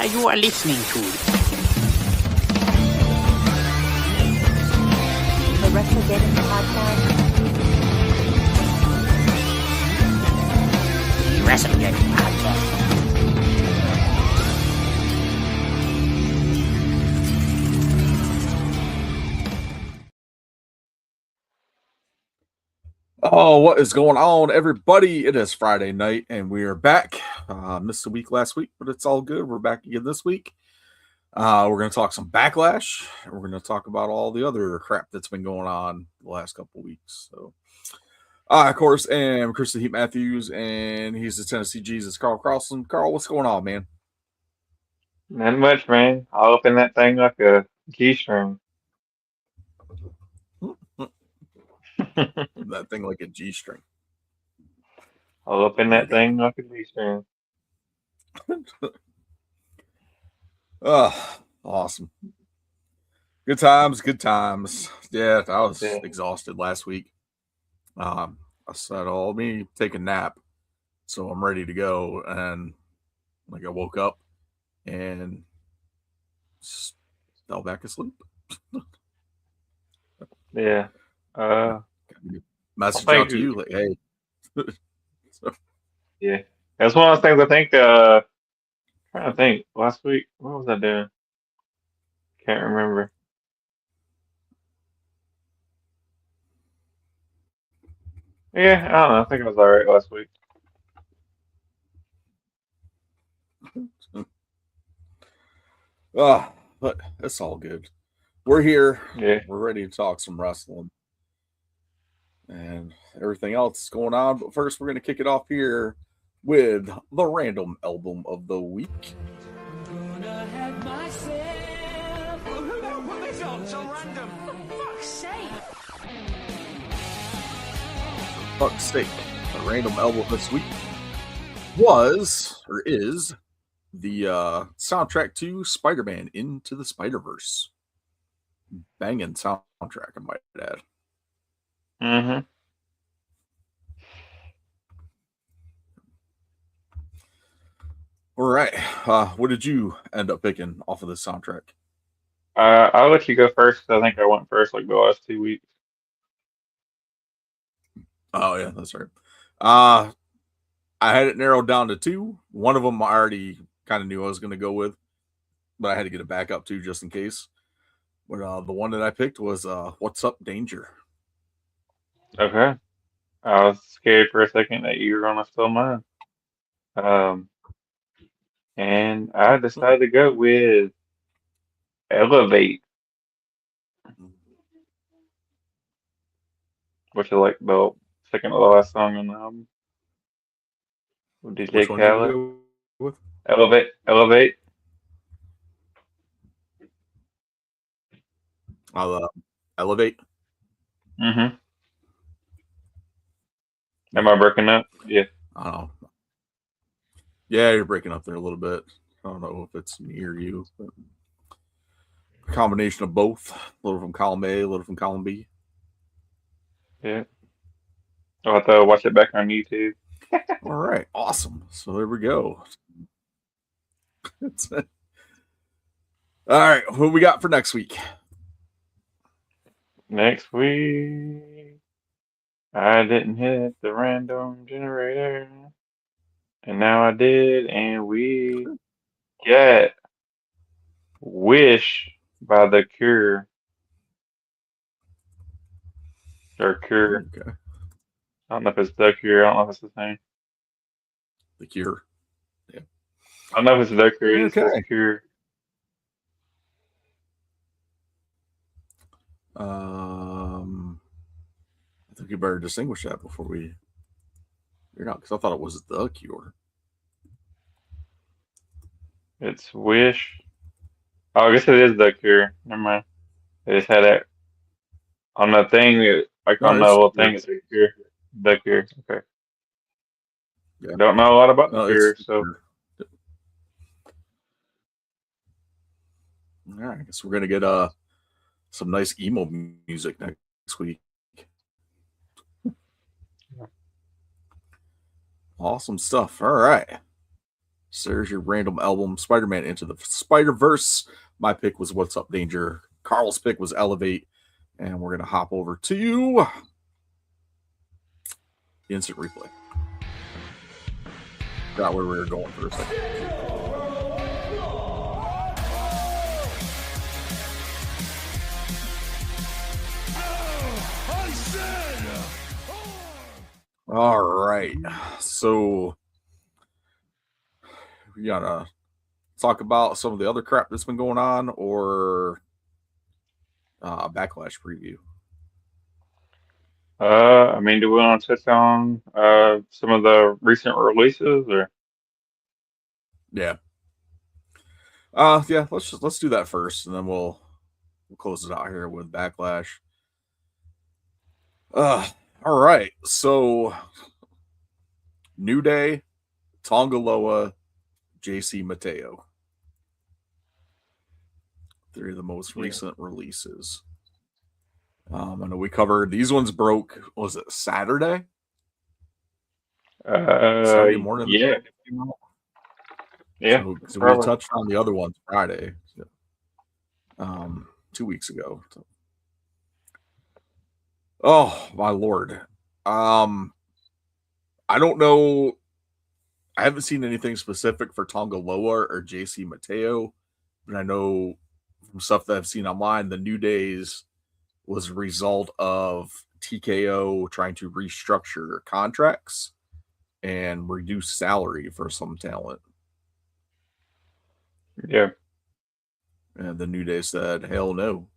you are listening to the WrestleGate podcast. the WrestleGate podcast. Oh, what is going on, everybody? It is Friday night, and we are back. Missed a week last week, but it's all good. We're back again this week. We're going to talk some Backlash. And we're going to talk about all the other crap that's been going on the last couple of weeks. So, of course, I'm Chris the Heat Matthews, and he's the Tennessee Jesus, Carl Carlson. Carl, what's going on, man? Not much, man. I'll open that thing like a G-string. That thing like a G-string. I'll open that thing like a G-string. Awesome. Good times, good times. Yeah, I was exhausted last week. I said, "Oh, let me take a nap," so I'm ready to go. And I woke up and just fell back asleep. Yeah. Message out to you, like, hey. So. Yeah, that's one of those things. I think. Trying to think. Last week, what was I doing? Can't remember. Yeah, I don't know. I think it was all right last week. But it's all good. We're here. Yeah. We're ready to talk some wrestling and everything else going on. But first, we're going to kick it off here with the random album of the week. I'm gonna have myself. Well, who the hell put this on? So random. For fuck's sake. For fuck's sake. The random album this week is the soundtrack to Spider-Man Into the Spider-Verse. Banging soundtrack, I might add. Mm-hmm. All right. What did you end up picking off of this soundtrack? I'll let you go first because I think I went first like the last 2 weeks. Oh, yeah, that's right. I had it narrowed down to two. One of them I already kind of knew I was going to go with, but I had to get it back up too just in case. But the one that I picked was What's Up, Danger? Okay. I was scared for a second that you were gonna steal mine. And I decided to go with Elevate, which is like the second to the last song on the album. With DJ Which one did Khaled. you go with? Elevate. I'll Elevate. Mm-hmm. Am I breaking up? Yeah. I don't know. Yeah, you're breaking up there a little bit. I don't know if it's me or you, but a combination of both. A little from column A, a little from column B. Yeah. I'll have to watch it back on YouTube. All right, awesome. So there we go. All right, what we got for next week? Next week, I didn't hit the random generator, and now I did, and we get Wish by The Cure. Or Cure. Okay. I don't know if it's The Cure. I don't know if it's the same. The Cure. Yeah. I don't know if it's The Cure. Okay. It's The Cure. I think you better distinguish that before we. You're not, because I thought it was The Cure. It's Wish. Oh, I guess it is The Cure. Never mind. They just had it on the thing. Like on the little thing, it's The Cure. The Cure. Okay. Yeah. Don't know a lot about The Cure, so. All right, I guess we're gonna get some nice emo music next week. Awesome stuff. All right. there's your random album, Spider-Man Into the Spider-Verse. My pick was What's Up, Danger. Carl's pick was Elevate. And we're going to hop over to the instant replay. Forgot where we were going for a second. All right. So we got to talk about some of the other crap that's been going on, or Backlash preview. I mean, do we want to touch on some of the recent releases, or? Yeah. Yeah, let's do that first, and then we'll close it out here with Backlash. All right. So New Day, Tongaloa, JC Mateo. 3 of the most recent releases. I know we covered these ones broke. Was it Saturday? Saturday morning. Yeah. Yeah. So we touched on the other ones Friday. 2 weeks ago. So. Oh my lord. I don't know. I haven't seen anything specific for Tongaloa or JC Mateo, but I know from stuff that I've seen online, the New Days was a result of TKO trying to restructure contracts and reduce salary for some talent. Yeah. And the New Day said, hell no.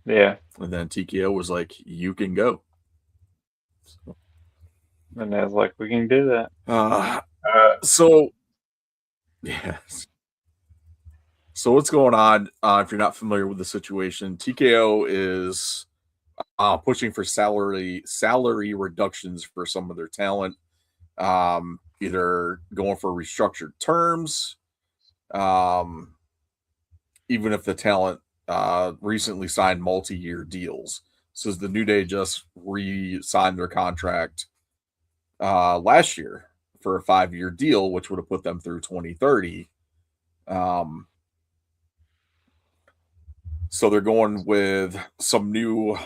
Yeah. And then TKO was like, you can go. So, and I was like, we can do that. So, yes. So what's going on? If you're not familiar with the situation, TKO is pushing for salary reductions for some of their talent. Either going for restructured terms, even if the talent recently signed multi-year deals. So the New Day just re-signed their contract last year for a 5-year deal, which would have put them through 2030. So they're going with some new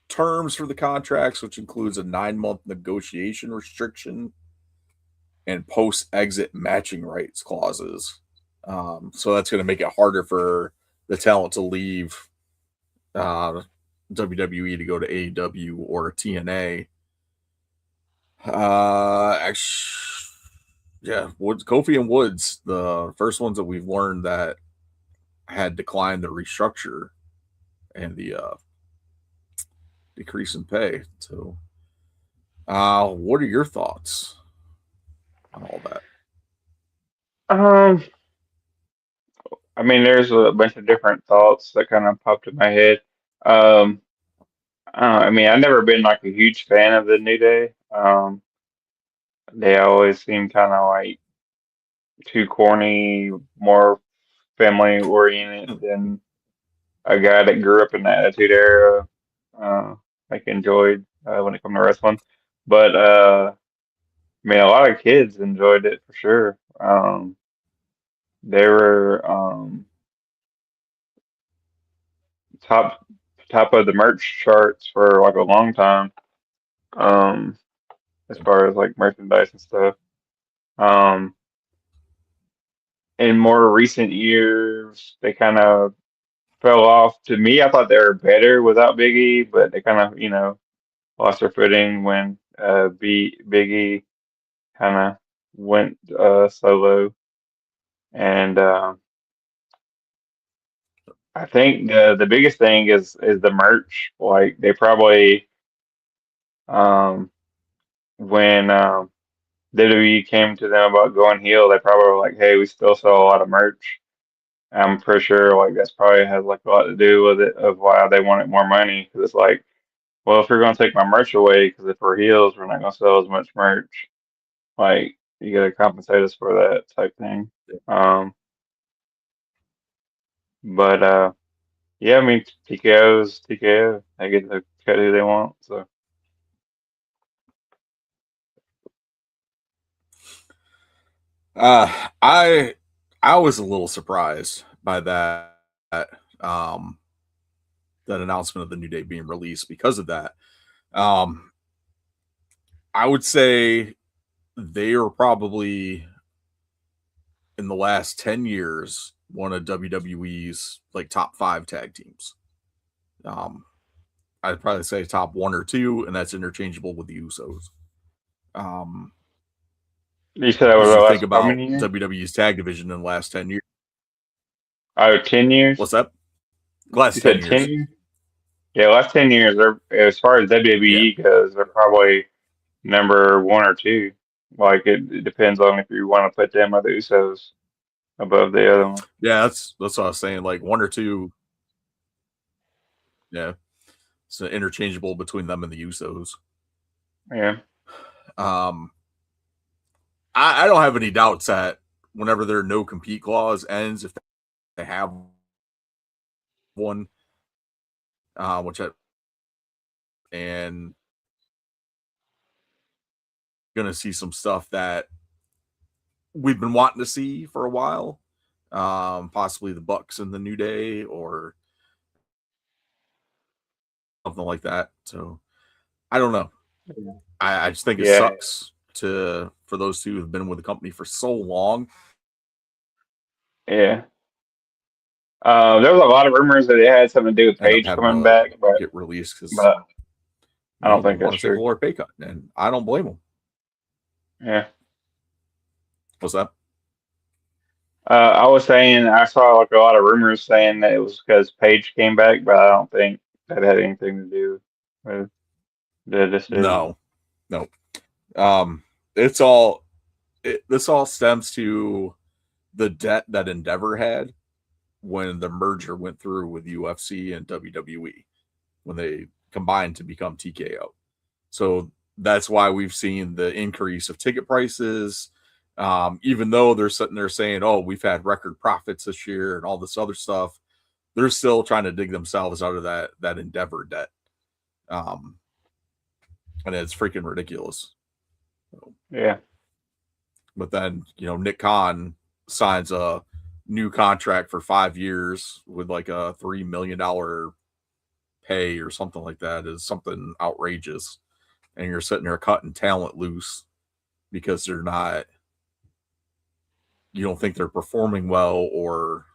terms for the contracts, which includes a 9-month negotiation restriction and post-exit matching rights clauses. So that's going to make it harder for the talent to leave WWE to go to AEW or TNA. Actually, yeah, Kofi and Woods, the first ones that we've learned that had declined the restructure and the decrease in pay. So, what are your thoughts on all that? I mean, there's a bunch of different thoughts that kind of popped in my head. I mean, I've never been like a huge fan of the New Day. They always seem kind of like too corny, more family oriented than a guy that grew up in the Attitude Era. Like enjoyed when it comes to wrestling, but I mean, a lot of kids enjoyed it for sure. They were top of the merch charts for like a long time. As far as like merchandise and stuff. In more recent years, they kind of fell off. To me, I thought they were better without Big E, but they kind of, lost their footing when Big E kind of went solo. And I think the biggest thing is the merch. Like they probably when WWE came to them about going heel, they probably were like, "Hey, we still sell a lot of merch." I'm pretty sure like that's probably has like a lot to do with it of why they wanted more money because it's like, well, if you're gonna take my merch away, because if we're heels, we're not gonna sell as much merch. Like you gotta compensate us for that type thing. But yeah, I mean TKO's TKO. They get to cut who they want. So I was a little surprised by um that announcement of the New Day being released because of that. Um, I would say they are probably in the last 10 years one of WWE's like top 5 tag teams. Um, I'd probably say top 1 or 2, and that's interchangeable with the Usos. You said that was As the you think last how about many years? WWE's tag division in the last 10 years. Oh, 10 years? What's that? Last You 10 said 10 years. years? Yeah, last 10 years, they're, as far as Yeah. WWE goes, they're probably number 1 or 2. Like, it depends on if you want to put them or the Usos above the other one. Yeah, that's what I was saying. Like 1 or 2. Yeah. So interchangeable between them and the Usos. Yeah. Um, I don't have any doubts that whenever their no compete clause ends, if they have one, which I and gonna see some stuff that we've been wanting to see for a while. Possibly the Bucks and the New Day or something like that. So I don't know. I just think it Yeah. sucks for those two who've been with the company for so long. Yeah. There was a lot of rumors that it had something to do with End up Paige having coming to back, get released because but I don't they think want that's to take a true. lower pay cut, and I don't blame them. Yeah. What's that? I was saying I saw like a lot of rumors saying that it was because Paige came back, but I don't think that had anything to do with the decision. No, no. Um, it's all this all stems to the debt that Endeavor had when the merger went through with UFC and WWE when they combined to become TKO. So that's why we've seen the increase of ticket prices. Even though they're sitting there saying, "Oh, we've had record profits this year" and all this other stuff, they're still trying to dig themselves out of that Endeavor debt, um, and it's freaking ridiculous. Yeah. But then Nick Khan signs a new contract for 5 years with like a $3 million pay or something like that is something outrageous, and you're sitting there cutting talent loose because they're not. You don't think they're performing well, or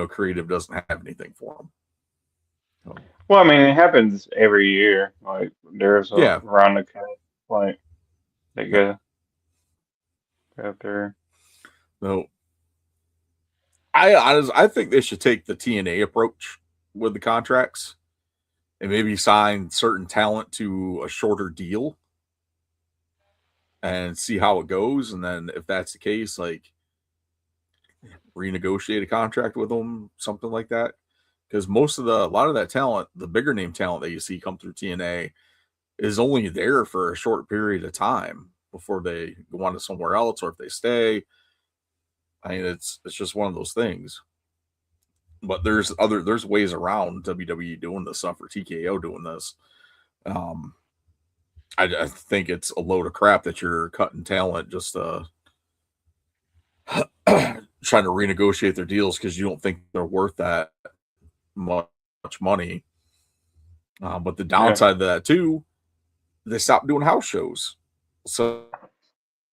creative doesn't have anything for them. So, Well, I mean, it happens every year. Like there's a yeah, round of cut, like they yeah. go through. No, I think they should take the TNA approach with the contracts and maybe sign certain talent to a shorter deal and see how it goes. And then if that's the case, like renegotiate a contract with them, something like that. Because a lot of that talent, the bigger name talent that you see come through TNA, is only there for a short period of time before they go on to somewhere else, or if they stay. I mean, it's just one of those things. But there's ways around WWE doing this stuff or TKO doing this. Um, I think it's a load of crap that you're cutting talent just trying to renegotiate their deals because you don't think they're worth that much money. But the Yeah. downside of that too, they stopped doing house shows, so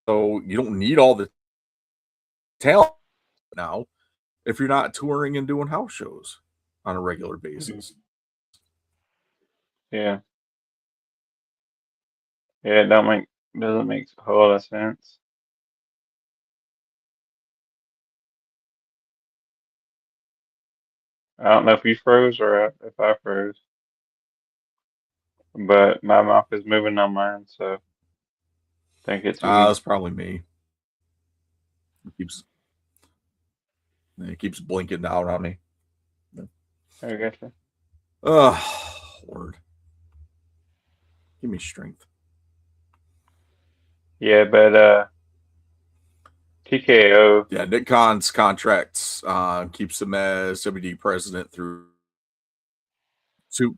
you don't need all the talent now if you're not touring and doing house shows on a regular Mhm. basis. Yeah. Yeah. It don't make doesn't make a whole lot of sense. I don't know if you froze or if I froze, but my mouth is moving on mine, so I think it's me. That's probably me. It keeps blinking out on me. I gotcha. Oh, Lord, give me strength. Yeah, but TKO. Yeah, Nick Khan's contracts keeps him as WD president through two.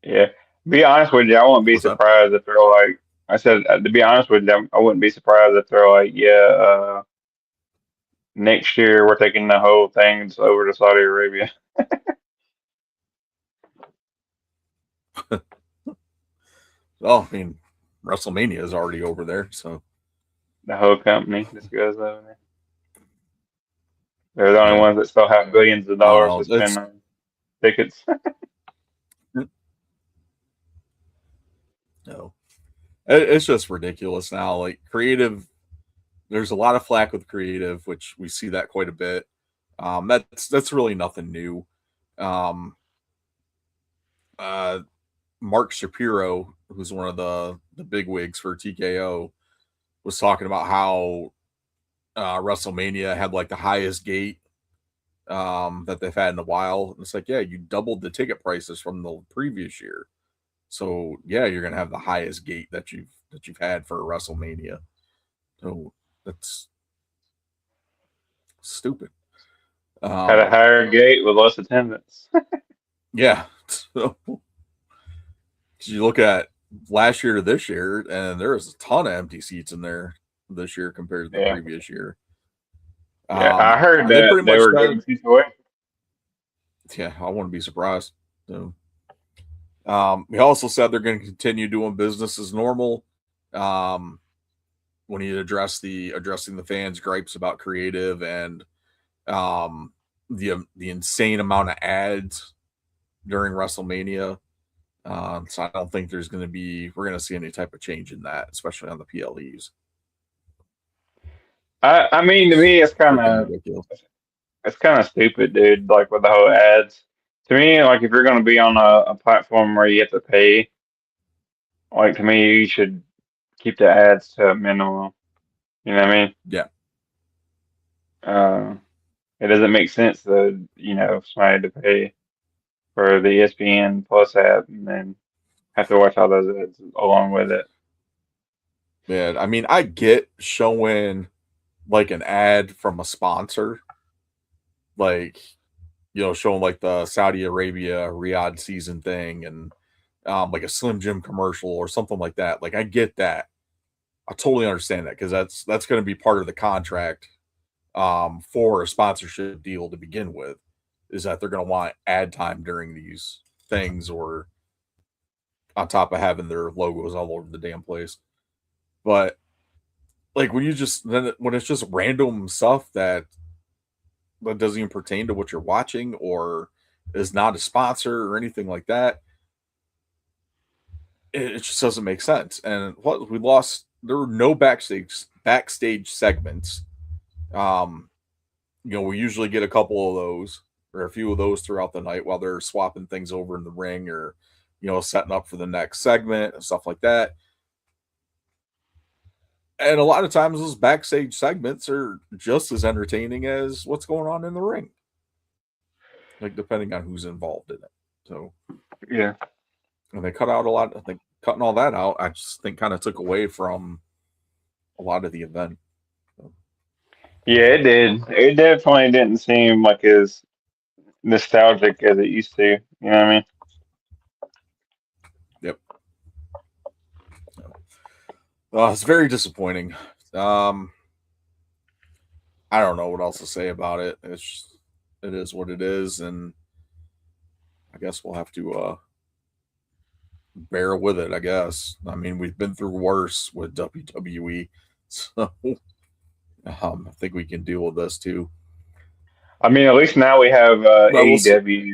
Yeah. Be honest with you, I wouldn't be What's that? surprised if they're like I said to be honest with them, I wouldn't be surprised if they're like, yeah, next year we're taking the whole thing over to Saudi Arabia, Well, I mean, WrestleMania is already over there, so the whole company just goes over there. They're the only yeah. ones that still have billions of I dollars to don't know. spend on tickets. No, it's just ridiculous now. Like creative, there's a lot of flack with creative, which we see that quite a bit. That's really nothing new. Um, uh, Mark Shapiro, who's one of the big wigs for TKO, was talking about how WrestleMania had like the highest gate that they've had in a while. And it's like, yeah, you doubled the ticket prices from the previous year, so yeah, you're gonna have the highest gate that you've had for a WrestleMania. So that's stupid. Had a higher gate with less attendance. Yeah. So you look at last year to this year, and there was a ton of empty seats in there this year compared to the Yeah, previous year. yeah. I heard They that pretty they much were said, giving seats away. yeah, I wouldn't be surprised. So, he also said they're going to continue doing business as normal. Um, when he addressing the fans' gripes about creative and the insane amount of ads during WrestleMania. So I don't think we're going to see any type of change in that, especially on the PLEs. I mean, to me, Freaking ridiculous. it's kind of stupid, dude. Like with the whole ads. To me, like if you're going to be on a platform where you have to pay, like to me, you should keep the ads to a minimum. You know what I mean? Yeah. Uh, it doesn't make sense to somebody to pay for the ESPN Plus app and then have to watch all those ads along with it. Yeah. I mean, I get showing like an ad from a sponsor, like, showing like the Saudi Arabia Riyadh season thing and like a Slim Jim commercial or something like that. Like, I get that. I totally understand that because that's going to be part of the contract for a sponsorship deal to begin with, is that they're going to want ad time during these things, or on top of having their logos all over the damn place. But like when it's just random stuff that doesn't even pertain to what you're watching or is not a sponsor or anything like that, it just doesn't make sense. And what we lost, there were no backstage segments. We usually get a couple of those or a few of those throughout the night while they're swapping things over in the ring or setting up for the next segment and stuff like that. And a lot of times those backstage segments are just as entertaining as what's going on in the ring, like depending on who's involved in it. So, Yeah. and they cut out a lot. I think cutting all that out, I just think kind of took away from a lot of the event. So, Yeah, it did. It definitely didn't seem like as nostalgic as it used to. You know what I mean? yep. It's very disappointing. I don't know what else to say about it. It is what it is, and I guess we'll have to bear with it. I guess. I mean, we've been through worse with WWE, so I think we can deal with this too. I mean, at least now we have But we'll see. AEW,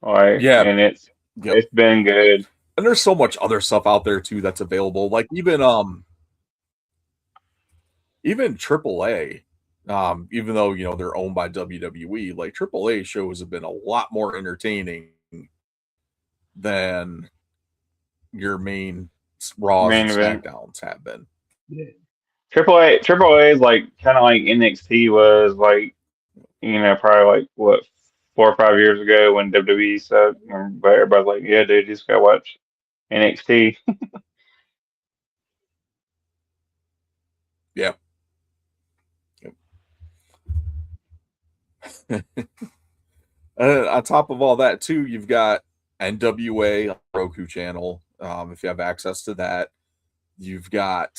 like, Yeah, and yep. it's been good. And there's so much other stuff out there too that's available. Like even AAA, even though they're owned by WWE, like AAA shows have been a lot more entertaining than your main Raws and Main event. SmackDowns have been. Yeah. Triple A is like kind of like NXT was like, probably like what 4 or 5 years ago when WWE sucked, but everybody's like, yeah, dude, just gotta watch NXT. Yeah. On top of all that, too, you've got NWA Roku channel. If you have access to that, You've got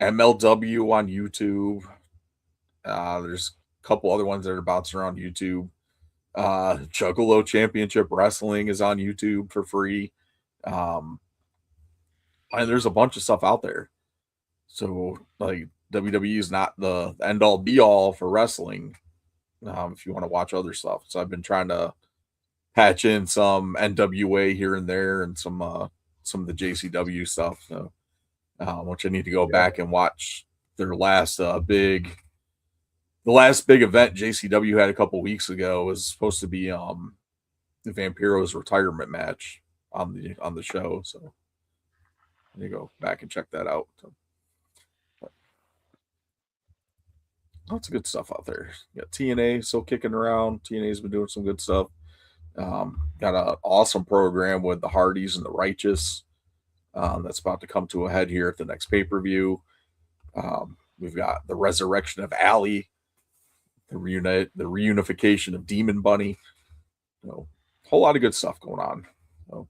MLW on YouTube. There's a couple other ones that are bouncing around YouTube. Juggalo Championship Wrestling is on YouTube for free. And there's a bunch of stuff out there. So like WWE is not the end all be all for wrestling. If you want to watch other stuff. So I've been trying to patch in some NWA here and there and some of the JCW stuff. So, which I need to go back and watch their last big event JCW had a couple weeks ago was supposed to be Vampiro's retirement match on the show. So I need to go back and check that out. So, lots of good stuff out there. You got TNA still kicking around. TNA's been doing some good stuff. Got an awesome program with the Hardys and the Righteous that's about to come to a head here at the next pay-per-view. We've got the resurrection of Allie, the reunification of Demon Bunny. A whole lot of good stuff going on. So,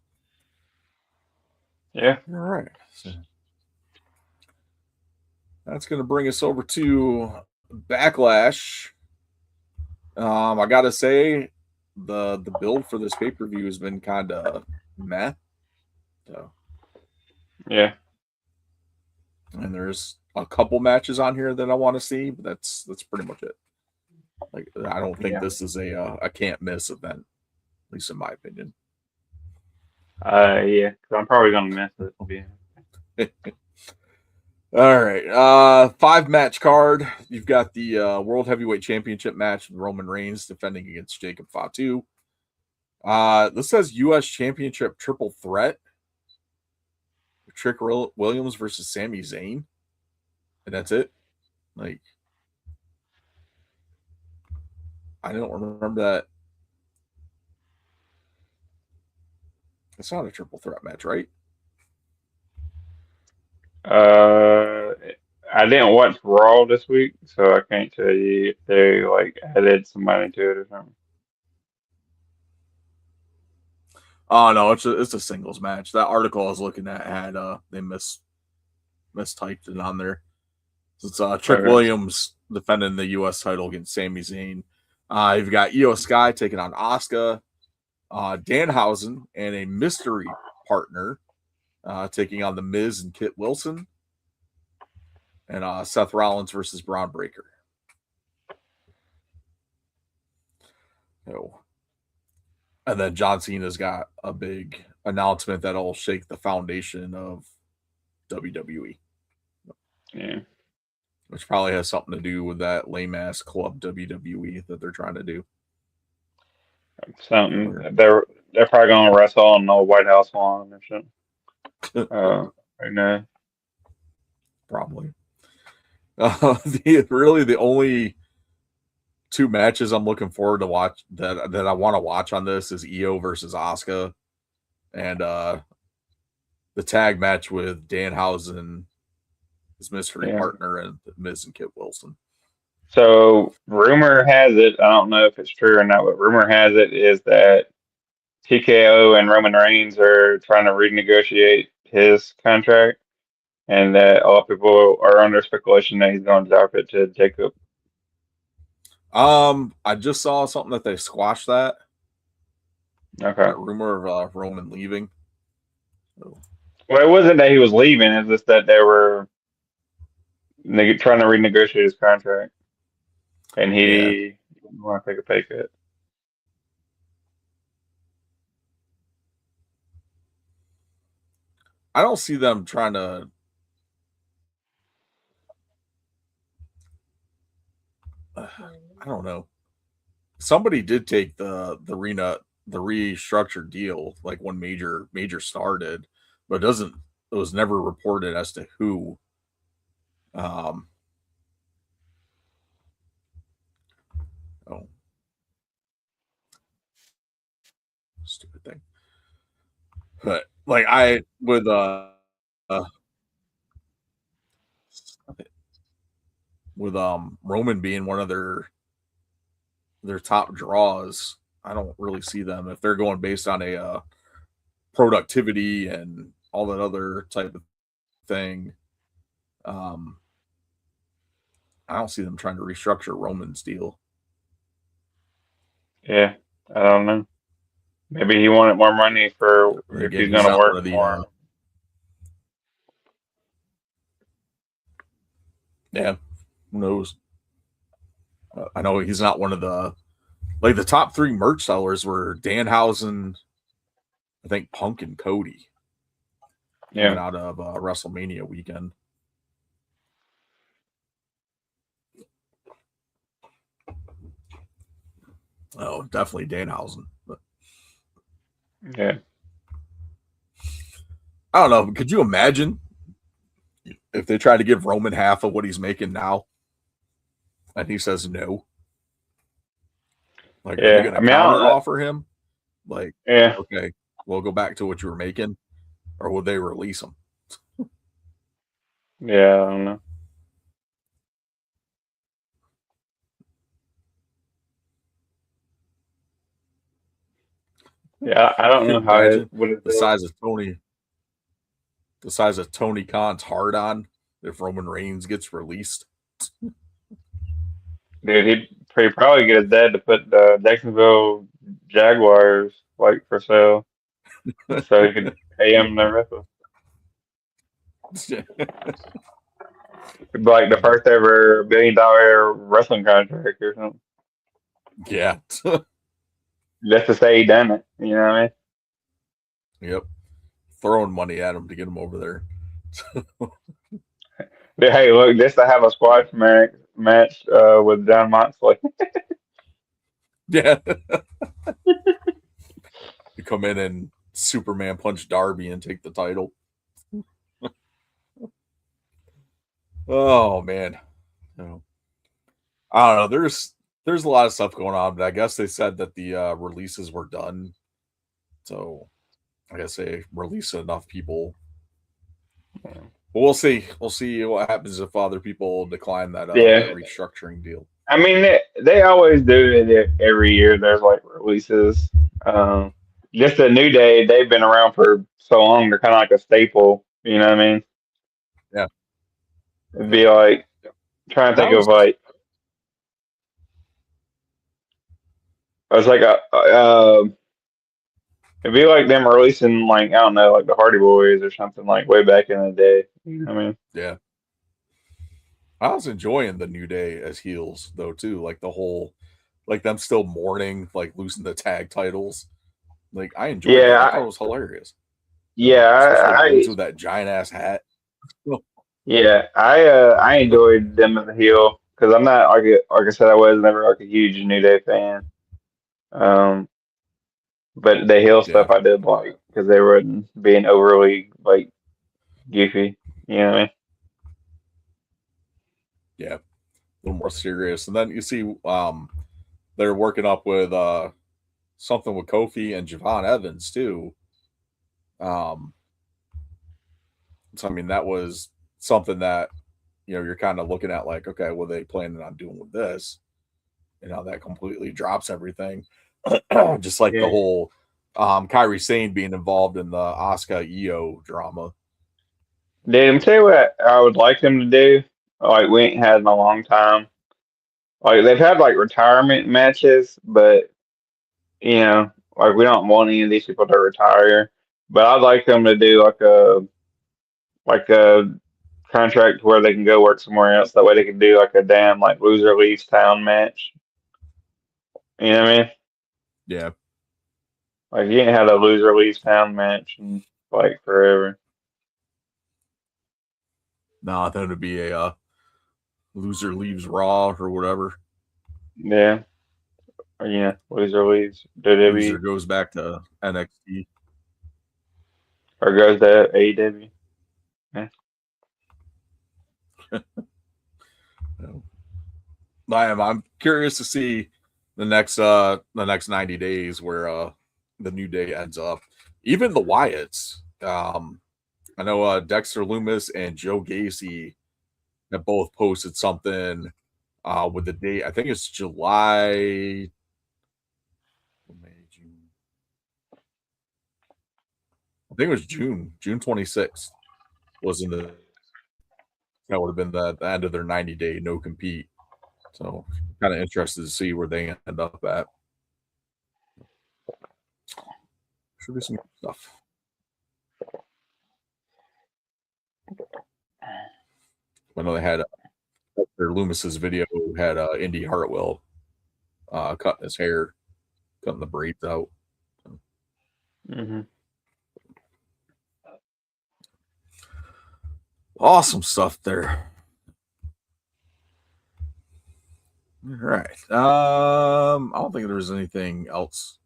Yeah. all right. So, that's going to bring us over to Backlash. I got to say, the build for this pay-per-view has been kind of meh. So, yeah. And there's a couple matches on here that I want to see, but that's pretty much it. Like, I don't think this is a can't miss event, at least in my opinion. Yeah, because I'm probably gonna miss it. All right, 5-match card. You've got the World Heavyweight Championship match with Roman Reigns defending against Jacob Fatu. This says U.S. Championship triple threat. Trick Williams versus Sami Zayn, and that's it. Like, I don't remember that. It's not a triple threat match, right? I didn't watch Raw this week, so I can't tell you if they like added somebody to it or something. Oh no, it's a singles match. That article I was looking at had they mistyped it on there. So it's Trick Williams defending the U.S. title against Sami Zayn. You've got Io Sky taking on Asuka, Danhausen, and a mystery partner taking on The Miz and Kit Wilson, and Seth Rollins versus Braun Breaker. So, and then John Cena's got a big announcement that'll shake the foundation of WWE. Yeah. Which probably has something to do with that lame ass club WWE that they're trying to do. Something they're probably gonna wrestle on the White House lawn or something. Right now. Probably. The only 2 matches I'm looking forward to watch that I want to watch on this is Io versus Asuka, and the tag match with Danhausen, his mystery partner, and Miz and Kit Wilson. So rumor has it, I don't know if it's true or not, but rumor has it is that TKO and Roman Reigns are trying to renegotiate his contract, and that all people are under speculation that he's going to drop it to Jacob. I just saw something that they squashed that. Okay. That rumor of Roman leaving. So. Well, it wasn't that he was leaving; it's just that they were trying to renegotiate his contract, and he didn't want to take a pay cut. I don't see them trying to. I don't know. Somebody did take the restructured deal, like one major star did, but it was never reported as to who. Oh, stupid thing. But like with Roman being one of their top draws, I don't really see them if they're going based on a productivity and all that other type of thing. I don't see them trying to restructure Roman's deal. Yeah, I don't know. Maybe he wanted more money for And if again, he's he's gonna not one work of the. more. Yeah, who knows? I know he's not one of the the top 3 merch sellers were Danhausen, I think Punk and Cody coming Yeah, out of WrestleMania weekend. Oh, definitely Danhausen. But yeah. I don't know. Could you imagine if they try to give Roman half of what he's making now, and he says no? Like, are they Yeah, going I to mean, I counter don't know. offer him? Like, Yeah, okay, we'll go back to what you were making, or will they release him? yeah, I don't know. Yeah, I don't Could know you how it imagine would have the felt. size of Tony Khan's hard on if Roman Reigns gets released? Dude, he'd probably get his dad to put the Jacksonville Jaguars like for sale, so he could pay him to wrestle. It'd be like the first ever $1 billion wrestling contract or something. Yeah. Just to say he done it, you know what I mean? Yep. Throwing money at him to get him over there. But hey, look, just to have a squash match with John Moxley. Yeah. To come in and Superman punch Darby and take the title. Oh man. No. I don't know. There's a lot of stuff going on, but I guess they said that the releases were done. So I guess they released enough people. But we'll see. We'll see what happens if other people decline that Yeah, restructuring deal. I mean they always do it every year. There's like releases. Um, just a New Day. They've been around for so long. They're kind of like a staple. You know what I mean? Yeah. It'd be like trying to That think of was like I was like it'd be like them releasing like I don't know like the Hardy Boys or something like way back in the day. You know what I mean? yeah. I was enjoying the New Day as heels though too, like the whole, like them still mourning, like losing the tag titles. Like I enjoyed that. I Yeah, thought it was hilarious. yeah, Especially Woods with that giant ass hat. yeah. I enjoyed them as a heel because I'm not like I said I was never like a huge New Day fan. Um, but the heel Yeah, stuff I did like because they were being overly like goofy. You know what I mean? yeah, a little more serious. And then you see, they're working up with something with Kofi and Javon Evans too. Um, so I mean that was something that you're kind of looking at like, okay, what are they planning on doing with this? And how that completely drops everything. Just like the Yeah. whole Kyrie Sane being involved in the Asuka EO drama. Dude, I'm tell you what I would like them to do. Like we ain't had in a long time. Like they've had like retirement matches, but you know, like we don't want any of these people to retire. But I'd like them to do like a contract where they can go work somewhere else. That way they can do like a damn like loser leaves town match. You know what I mean? Yeah, Like you ain't had a loser leaves town match in like forever. no, that would be a loser leaves Raw or whatever. Yeah. Or, yeah, loser leaves WWE Loser goes back to NXT. or goes to AEW. Yeah. I'm curious to see the next 90 days where the New Day ends up. Even the Wyatts. I know Dexter Loomis and Joe Gacy have both posted something with the date. I think it's July, May, June. I think it was June 26th. was in the that would have been the end of their 90-day no compete. So kind of interested to see where they end up at. Should be some good stuff. I know they had their Loomis's video had Indy Hartwell cutting his hair, cutting the braids out. Awesome stuff there. All right. I don't think there was anything else,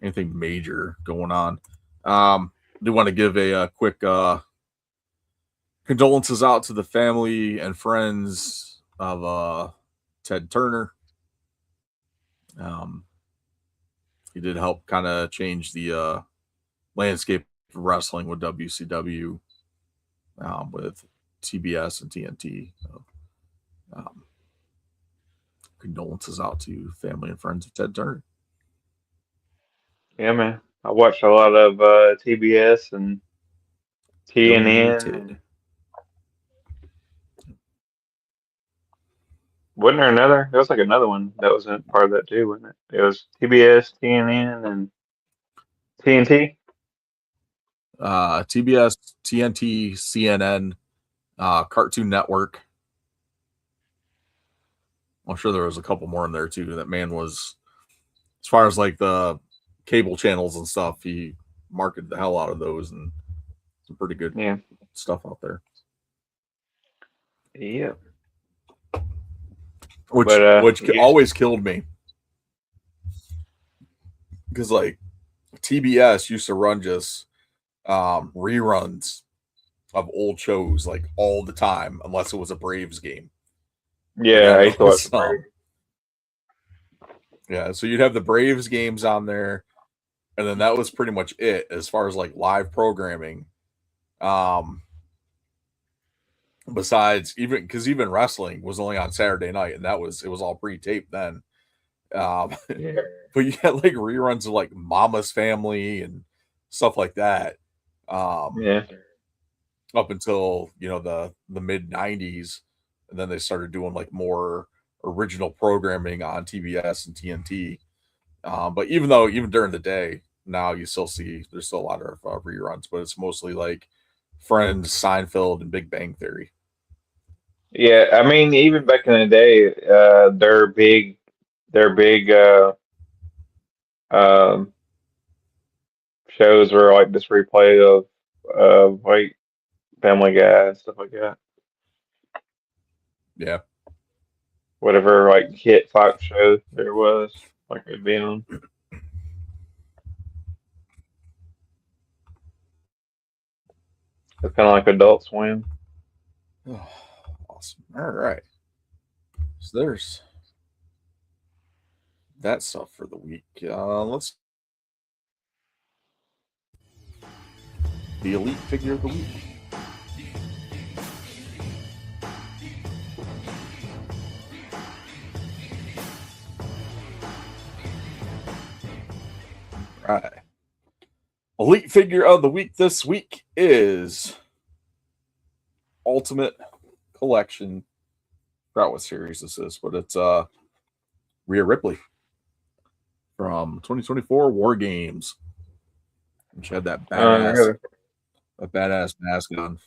anything major going on. Do want to give a quick condolences out to the family and friends of Ted Turner. He did help kind of change the landscape of wrestling with WCW, with TBS and TNT. So, condolences out to family and friends of Ted Turner. Yeah, man. I watched a lot of TBS and TNN. Donated. Wasn't there another? There was like another one that was a part of that too, wasn't it? It was TBS, TNN, and TNT. TBS, TNT, CNN, Cartoon Network. I'm sure there was a couple more in there too. That man was, as far as like the cable channels and stuff, he marketed the hell out of those, and some pretty good stuff out there. Yeah. Which always killed me, because like TBS used to run just reruns of old shows like all the time, unless it was a Braves game. Yeah, I used to watch the Braves. Yeah, so you'd have the Braves games on there, and then that was pretty much it as far as like live programming. Besides, even wrestling was only on Saturday night, and it was all pre-taped then. But you had like reruns of like Mama's Family and stuff like that. Up until the mid '90s, and then they started doing like more original programming on TBS and TNT. But even during the day, now you still see there's still a lot of reruns, but it's mostly like Friends, Seinfeld, and Big Bang Theory. Yeah, I mean, even back in the day, their big shows were like this replay of like Family Guy and stuff like that. Yeah. Whatever like hit Fox show there was, like it'd be on. It's kind of like Adult Swim. Oh, awesome. All right. So there's that stuff for the week. Let's the elite figure of the week. All right. Elite figure of the week this week is Ultimate Collection. I forgot what series this is, but it's Rhea Ripley from 2024 War Games. And she had that badass mask on.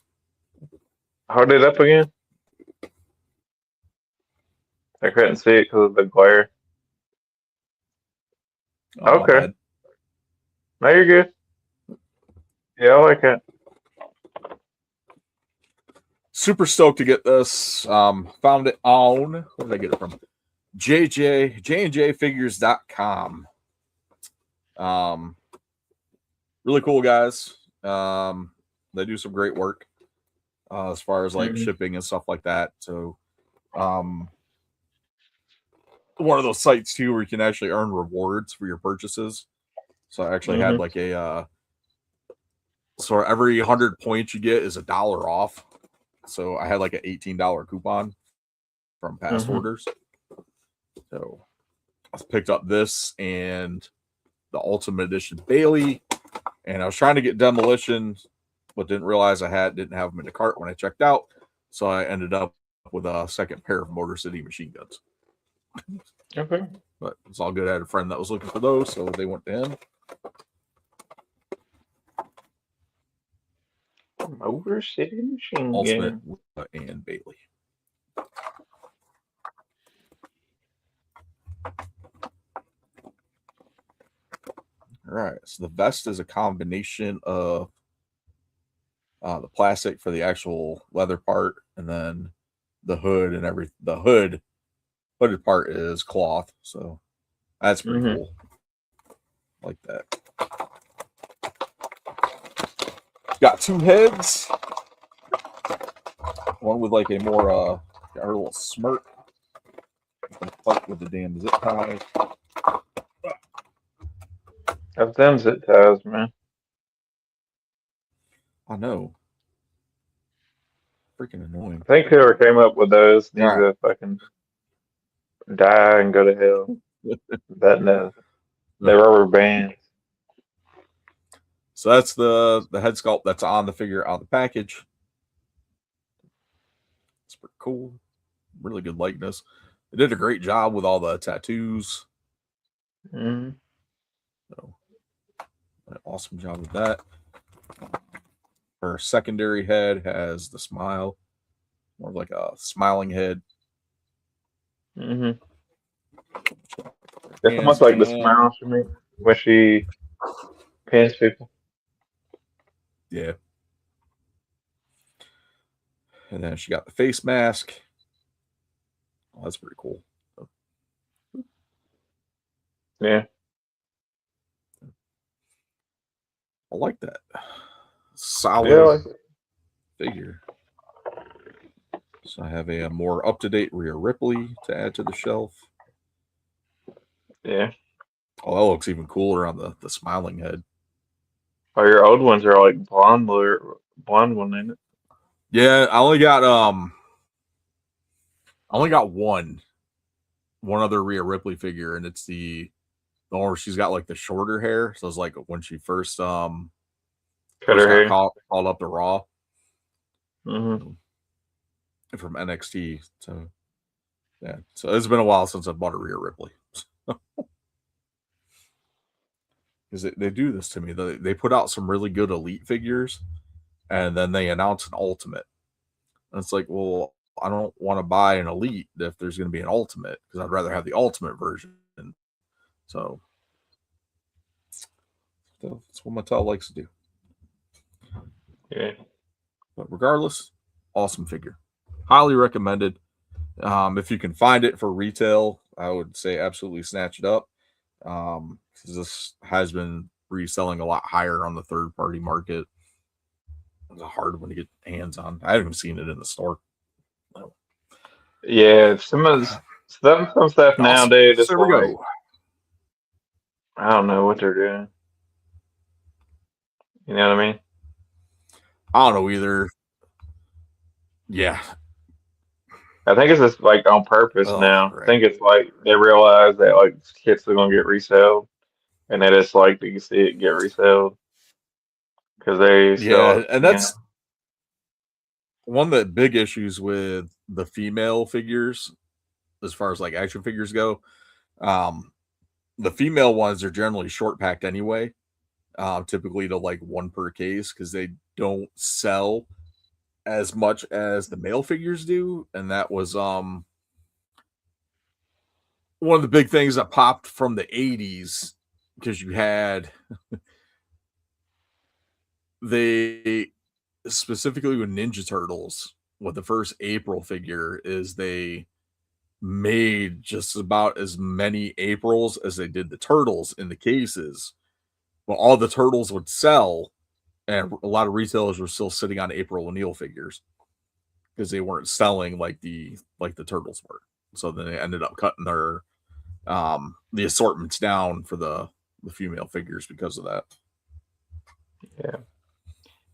Hold it up again. I couldn't see it because of the glare. Oh, okay. No, you're good. Yeah, I like it. Super stoked to get this. Found it on, where did I get it from? JNJFigures.com. Really cool guys. They do some great work as far as like shipping and stuff like that. So one of those sites too where you can actually earn rewards for your purchases. So I actually had like a so every 100 points you get is $1 off. So I had like an $18 coupon from past orders. So I picked up this and the Ultimate Edition Bailey, and I was trying to get Demolition, but didn't realize didn't have them in the cart when I checked out. So I ended up with a second pair of Motor City machine guns. Okay. But it's all good. I had a friend that was looking for those, so they went to him. Motor City Machine Ultimate Gun. and Bailey. All right. So the vest is a combination of the plastic for the actual leather part, and then the hood and the hooded part is cloth. So that's pretty cool. Like that. Got two heads. One with like a more got her little smirk. Fuck with the damn zip ties. Have them zip ties, man. I know. Freaking annoying. I think whoever came up with those needs All right. to fucking die and go to hell. That no, the rubber bands. So that's the head sculpt that's on the figure on the package. It's pretty cool. Really good likeness. They did a great job with all the tattoos. Mm-hmm. So, an awesome job with that. Her secondary head has the smile, more like a smiling head. Mm-hmm. It's almost like the smile for me when she pins people. Yeah. And then she got the face mask. Oh, that's pretty cool. Yeah. I like that. Solid Yeah, I like it. figure. So I have a more up-to-date Rhea Ripley to add to the shelf. Yeah. Oh, that looks even cooler on the smiling head. Oh, your old ones are like blonde one, ain't it? Yeah, I only got one other Rhea Ripley figure, and it's the one where she's got like the shorter hair. So it's like when she first Cut got her hair. called up to Raw. Mm-hmm. From NXT. So yeah, so it's been a while since I bought a Rhea Ripley. Because they do this to me. They put out some really good Elite figures, and then they announce an Ultimate. And it's like, well, I don't want to buy an Elite if there's going to be an Ultimate, because I'd rather have the Ultimate version. So that's what Mattel likes to do. Yeah. But regardless, awesome figure. Highly recommended. If you can find it for retail, I would say absolutely snatch it up. Because this has been reselling a lot higher on the third party market. It's a hard one to get hands on. I haven't seen it in the store. Yeah, some stuff nowadays So it's there we like go. I don't know what they're doing. You know what I mean? I don't know either. Yeah. I think it's just like on purpose now. Right. I think it's like they realize that like kits are gonna get resold, and they just like you see it get resold because they sell. And that's one of the big issues with the female figures, as far as like action figures go. The female ones are generally short packed anyway, typically to like one per case, because they don't sell as much as the male figures do. And that was one of the big things that popped from the 80s, because you had they specifically with Ninja Turtles, with the first April figure, is they made just about as many Aprils as they did the turtles in the cases. Well, all the turtles would sell, and a lot of retailers were still sitting on April O'Neil figures because they weren't selling like the turtles were. So then they ended up cutting their the assortments down for the female figures because of that. Yeah.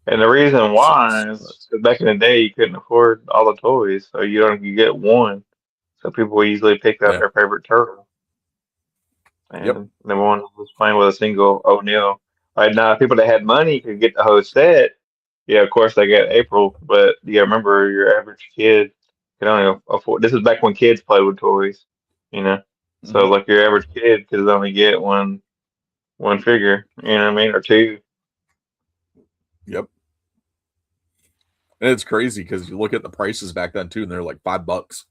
And the reason why is 'cause back in the day you couldn't afford all the toys, so you get one. So people easily pick out their favorite turtle. And the one was playing with a single O'Neil. Right now, people that had money could get the whole set, yeah, of course they get April, but yeah, remember your average kid can only afford. This is back when kids played with toys, you know. So Mhm. like your average kid could only get one figure, you know what I mean, or two. Yep. And it's crazy because you look at the prices back then too, and they're like $5.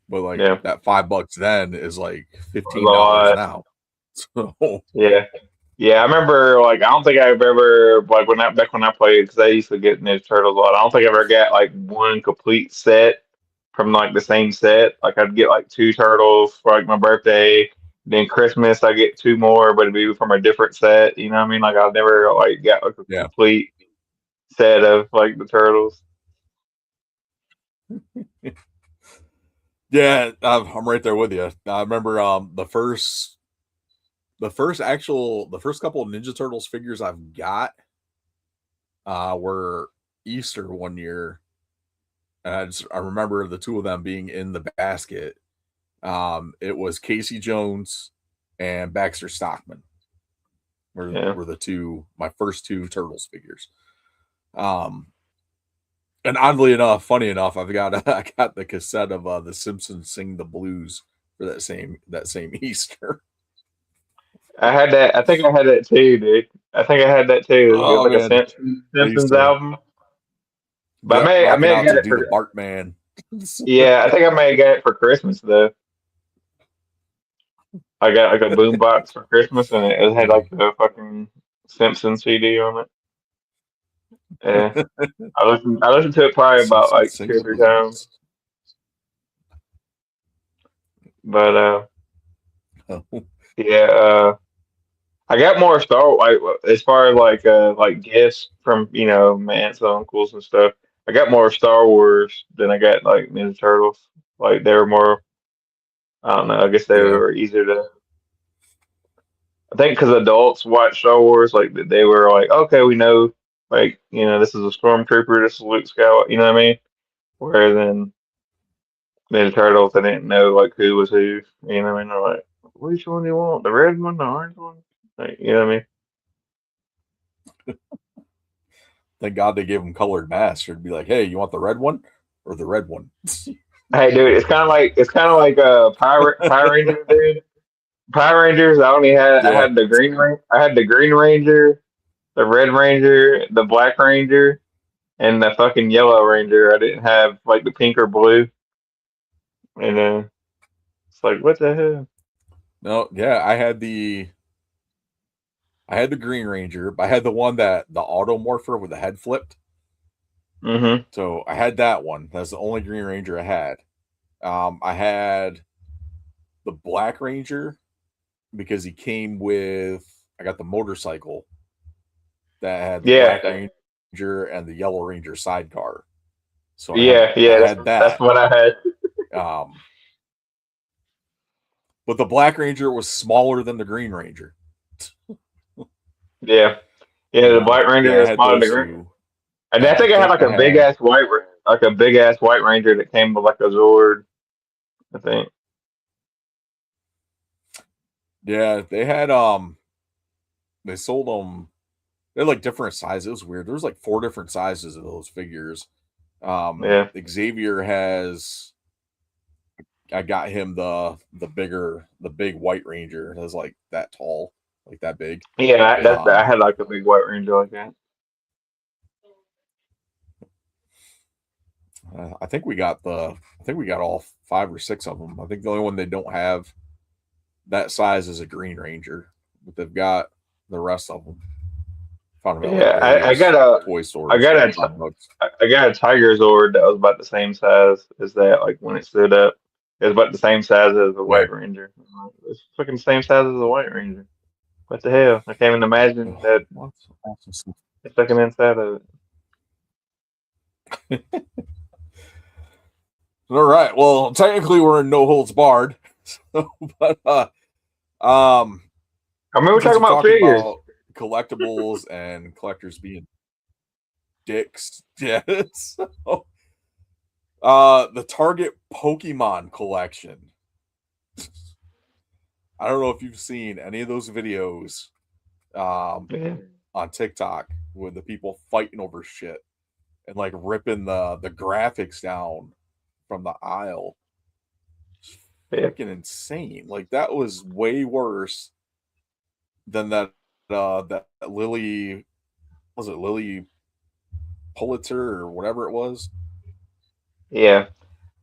But like Yeah, that $5 then is like a $15 lot. now. So Yeah. Yeah, I remember like I don't think I've ever like when I back when I played because I used to get Ninja Turtles a lot. I don't think I ever got like one complete set from like the same set. Like I'd get like two turtles for like my birthday. Then Christmas I get two more, but it'd be from a different set. You know what I mean? Like I never like got like a yeah. complete set of like the turtles. Yeah, I'm right there with you. I remember the first couple of Ninja Turtles figures I've got were Easter one year. And I remember the two of them being in the basket. It was Casey Jones and Baxter Stockman Yeah. were the two my first two Turtles figures. Um, and oddly enough, funny enough, I got the cassette of the Simpsons sing the blues for that same Easter. I had that. I think I had that too, dude. I think I had that too. It was Oh like a man, I used Simpsons to album. But I rocking may have out got to it do the for Bartman. yeah, I think I may have got it for Christmas though. I got like a boom box for Christmas and it had like the fucking Simpsons CD on it. Yeah. I listened to it probably about Simpsons like sing two or the three times. blues. But Oh, yeah, I got more Star like as far as like gifts from, you know, my aunts and uncles and stuff. I got more Star Wars than I got like Ninja Turtles. Like they were more I don't know, I guess they yeah, were easier to I think because adults watch Star Wars, like they were like, okay, we know, like you know, this is a stormtrooper, this is Luke Skywalker, you know what I mean? Whereas in Ninja Turtles, I didn't know like who was who, you know what I mean? They're like, which one do you want, the red one, the orange one? Like, you know what I mean? thank God they gave them colored masks. It'd be like, hey, you want the red one or the red one? Hey, dude, it's kind of like Power Rangers, dude. Power Rangers, I Yeah, had the I had the Green Ranger, the Red Ranger, the Black Ranger, and the fucking Yellow Ranger. I didn't have like the pink or blue, and it's like, what the hell? no, yeah, I had the Green Ranger, but I had the one that the automorpher with the head flipped. Mm-hmm. So I had that one. That's the only Green Ranger I had. I had the Black Ranger because he came with. I got the motorcycle that had the Yeah, Black Ranger and the Yellow Ranger sidecar. So I yeah. had That's that. what I had. Um, but the Black Ranger was smaller than the Green Ranger. Yeah, yeah. But The Black yeah, Ranger I is had smaller than the those Green. two, And and I I think I had think like I a big had ass like a big ass white Ranger that came with like a Zord. I think. yeah they sold them. They're like different sizes. It was weird. There was like four different sizes of those figures. Yeah, Xavier has. I got him the big white ranger. That's like that tall, like that big. yeah. I Um, had like a big white Ranger like that. I think we got all five or six of them. I think the only one they don't have that size is a Green Ranger, but they've got the rest of them. Found them at like Yeah, I got various a toy I stores got for a like $5. I got a Tiger Zord that was about the same size as that. Like when it stood up, it was about the same size as the Yeah. White Ranger. It's fucking the same size as the White Ranger. What the hell? I can't even imagine Oh, that what's awesome stuff. it's fucking inside of it. All right. Well, technically we're in no holds barred. So, but um I remember since talking you're about talking figures. about collectibles and collectors being dicks, yes. The Target Pokemon collection. I don't know if you've seen any of those videos. Yeah. on TikTok with the people fighting over shit and like ripping the graphics down from the aisle. Yeah. Freaking insane. Like that was way worse than that that Lily, was it Lily Pulitzer or whatever it was? Yeah.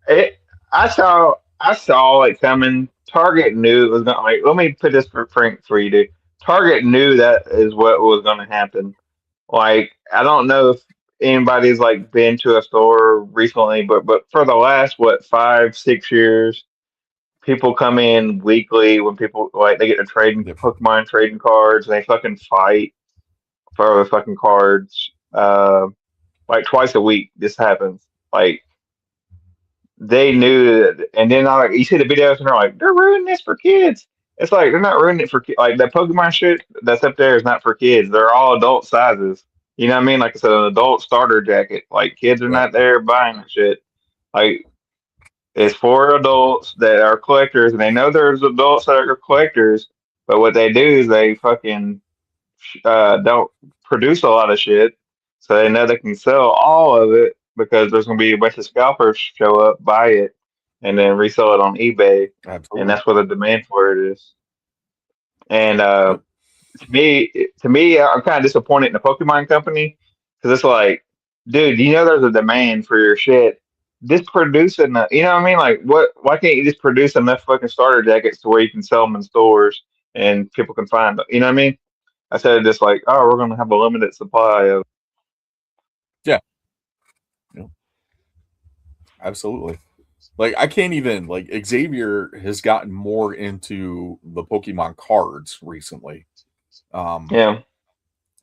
I saw it coming. Target knew it was gonna like. Let me put this for Frank for you, dude. Target knew that is what was gonna happen. Like I don't know if anybody's like been to a store recently, but for the last what 5 6 years, people come in weekly when people like they get to trading Yep. Pokemon trading cards and they fucking fight for the fucking cards. Like twice a week, this happens. Like they knew that, and then like you see the videos and they're like, they're ruining this for kids. It's like they're not ruining it for kids. Like that Pokemon shit that's up there is not for kids. They're all adult sizes. You know what I mean? Like it's an adult starter jacket. Like kids are Yep. not there buying that shit. Like it's for adults that are collectors, and they know there's adults that are collectors. But what they do is they fucking don't produce a lot of shit, so they know they can sell all of it because there's going to be a bunch of scalpers show up, buy it, and then resell it on eBay, and Absolutely. that's where the demand for it is. And Yep. to me, I'm kind of disappointed in the Pokemon company because it's like, dude, you know, there's a demand for your shit. Just produce enough, you know what I mean? Like, what? Why can't you just produce enough fucking starter jackets to where you can sell them in stores and people can find them? You know what I mean? I said just like, oh, we're gonna have a limited supply of. Yeah. Yep. Absolutely. Like I can't even like Xavier has gotten more into the Pokemon cards recently. Yeah,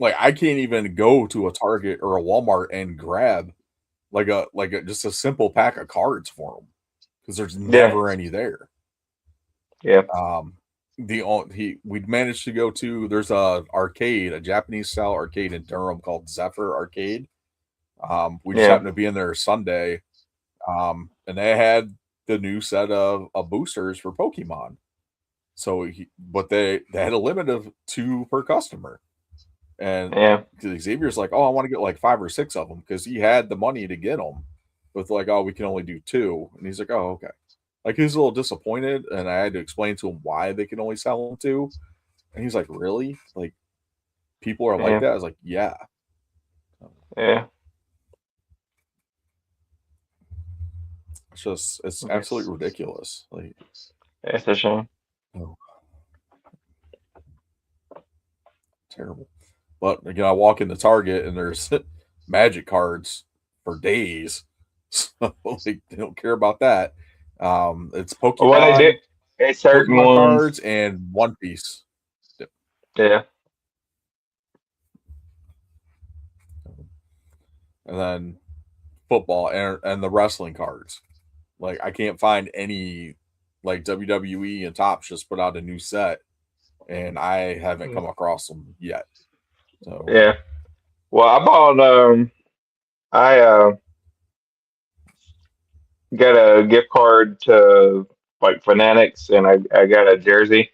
Like I can't even go to a Target or a Walmart and grab like a just a simple pack of cards for him because there's yeah, never any there. yeah, We'd managed to go to, there's a arcade, a Japanese style arcade in Durham called Zephyr Arcade. We just yeah, happened to be in there Sunday, and they had the new set of boosters for Pokemon. So, but they had a limit of 2 per customer, and yeah, Xavier's like, "Oh, I want to get like 5 or 6 of them," because he had the money to get them. With like, "Oh, we can only do 2," and he's like, "Oh, okay." Like he was a little disappointed, and I had to explain to him why they can only sell them 2, and he's like, "Really? Like people are like yeah, that?" I was like, "Yeah." yeah. It's Yes, absolutely ridiculous. Like, it's a shame. oh, terrible. But again, I walk into Target and there's magic cards for days. So like, they don't care about that. It's What they do, it's certain Pokemon ones. cards and One Piece. Yep. Yeah, And then football and the wrestling cards. Like I can't find any, like WWE and Topps just put out a new set and I haven't come across them yet. So yeah. Well, I bought I got a gift card to like Fanatics, and I got a jersey,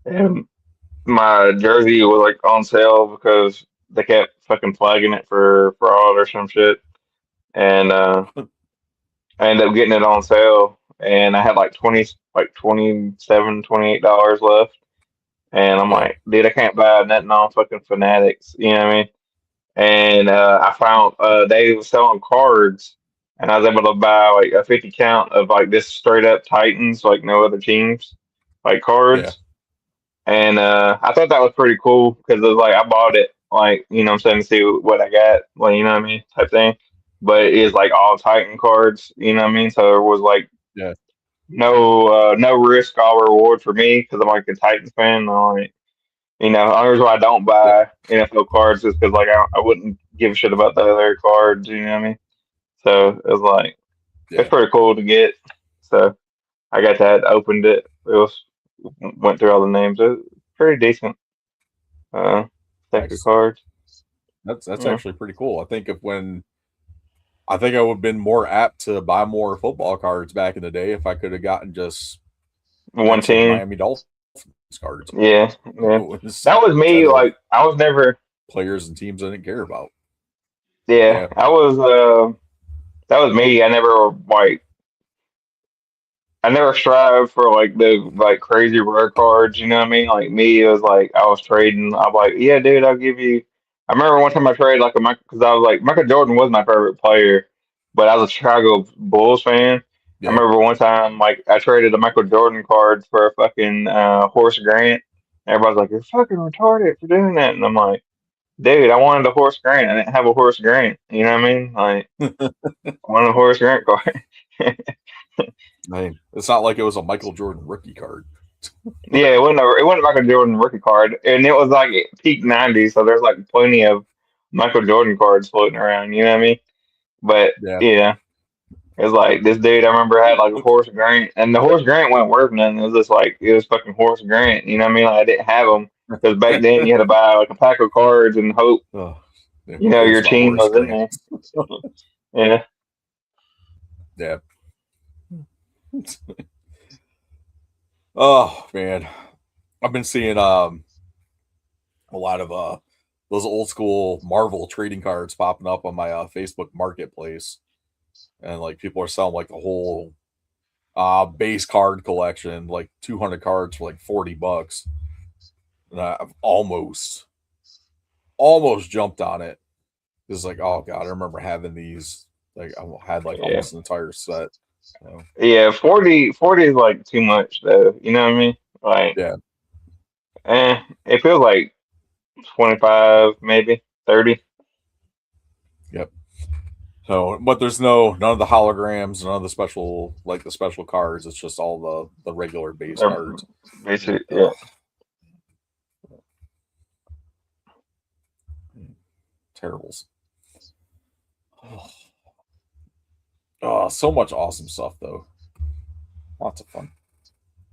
and my jersey was like on sale because they kept fucking flagging it for fraud or some shit, and I ended up getting it on sale, and I had like 20, like 27, $28 left, and I'm yeah, like, dude, I can't buy nothing on fucking Fanatics, you know what I mean? And I found they were selling cards, and I was able to buy like a 50 count of like this straight up Titans, like no other teams, like yeah, cards. And I thought that was pretty cool because it was like I bought it, like, you know what I'm saying, to see what I got, like, you know what I mean, type thing. But it is like all Titan cards, you know what I mean? So there was like yeah, no risk, all reward for me because I'm like a Titans fan. I'm like, you know, the only reason why I don't yeah, buy NFL cards is because like I wouldn't give a shit about the other cards, you know what I mean? So it was like it's yeah. pretty cool to get. So I got that, opened it, went through all the names. It was pretty decent. Uh, Deck of Nice. cards. That's Yeah, actually pretty cool. I think I would have been more apt to buy more football cards back in the day if I could have gotten just one actual team. Miami Dolphins cards Yeah, yeah. That was instead me. of Like I was never. players and teams I didn't care about. Yeah, that was me. I never strived for like the like crazy rare cards, you know what I mean? Like me, it was like I was trading. I'm like, yeah, dude, I'll give you. I remember one time I traded like a Michael because I was like Michael Jordan was my favorite player, but I was a Chicago Bulls fan. I Yeah. remember one time like I traded a Michael Jordan card for a fucking Horace Grant. Everybody's like, you're fucking retarded for doing that, and I'm like, dude, I wanted a Horace Grant. I didn't have a Horace Grant. You know what I mean? Like, I wanted a Horace Grant card. I mean, it's not like it was a Michael Jordan rookie card. Yeah, it wasn't Michael Jordan rookie card, and it was like peak '90s, so there's like plenty of Michael Jordan cards floating around. You know what I mean? But Yeah. yeah, it was like this dude I remember had like a Horace Grant, and the Horace Grant wasn't worth nothing. It was just like it was fucking Horace Grant. You know what I mean? Like, I didn't have them because back then you had to buy like a pack of cards and hope Oh, yeah, you know your post about team Horace was in Grant. there. Yeah, Yeah. Oh man, I've been seeing a lot of those old school Marvel trading cards popping up on my Facebook Marketplace, and like people are selling like the whole base card collection, like 200 cards for like $40. And I've almost jumped on it. It's like, oh god, I remember having these. Like I had like yeah, almost an entire set. So, yeah. 40 is like too much though. You know what I mean? Like, yeah, it feels like 25, maybe 30. yep. So, but there's none of the holograms, none of the special like the special cards. It's just all the regular base cards. Basically, yeah. Ugh, terribles. Oh, so much awesome stuff though. Lots of fun.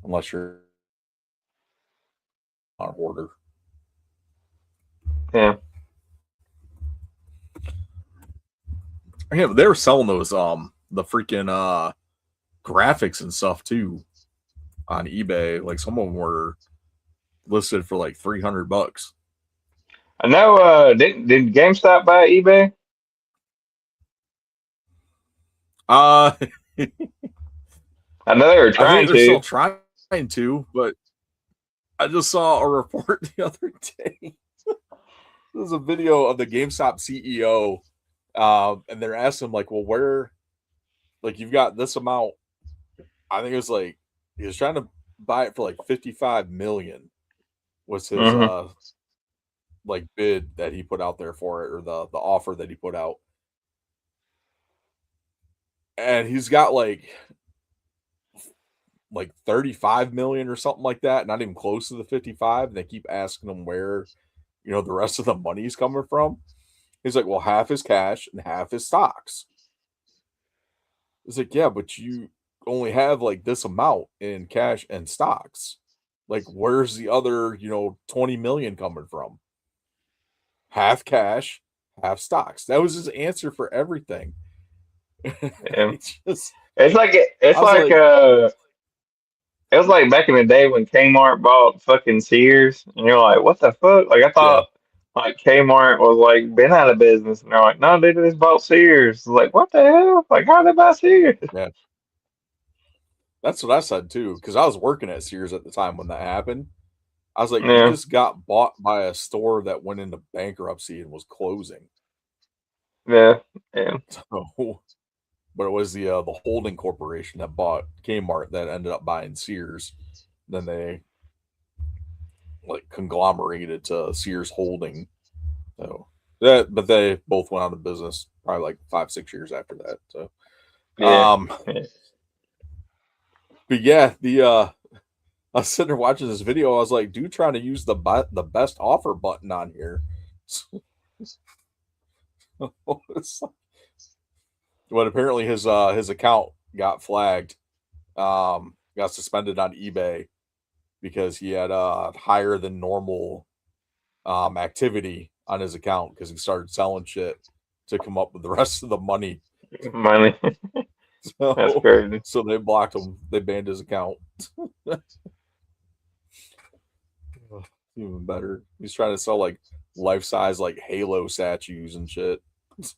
Unless you're on a hoarder. Yeah. Yeah, they were selling those the freaking graphics and stuff too on eBay. Like some of them were listed for like $300. I know. Did GameStop buy eBay? Uh I know they were I trying think they're still to. trying to, but I just saw a report the other day. There's a video of the GameStop CEO, and they're asking him like, "Well, where? Like, you've got this amount." I think it was like he was trying to buy it for like 55 million. Was his Hmm. like bid that he put out there for it, or the offer that he put out, and he's got like 35 million or something like that, not even close to the 55. And they keep asking him where the rest of the money's coming from. He's like, well, half is cash and half is stocks. It's like, yeah, but you only have like this amount in cash and stocks. Like, where's the other 20 million coming from? Half cash, half stocks. That was his answer for everything. Yeah. It's just, It's like I was like, it was like back in the day when Kmart bought fucking Sears, and you're like, what the fuck? Like I yeah, thought like Kmart was like been out of business, and they're like, no, they just bought Sears. It's like, what the hell? Like how they buy Sears? yeah. That's what I said too, because I was working at Sears at the time when that happened. I was like, you Yeah, just got bought by a store that went into bankruptcy and was closing. yeah, yeah. So, but it was the holding corporation that bought Kmart that ended up buying Sears. Then they like conglomerated to Sears Holding. So but they both went out of business probably like 5-6 years after that. So, Yeah. Yeah. but yeah, I was sitting there watching this video. I was like, dude, trying to use the best offer button on here. But apparently his account got flagged, got suspended on eBay because he had higher than normal activity on his account because he started selling shit to come up with the rest of the money. Money. That's So, crazy. so they blocked him. They banned his account. Even better. He's trying to sell like life-size like Halo statues and shit to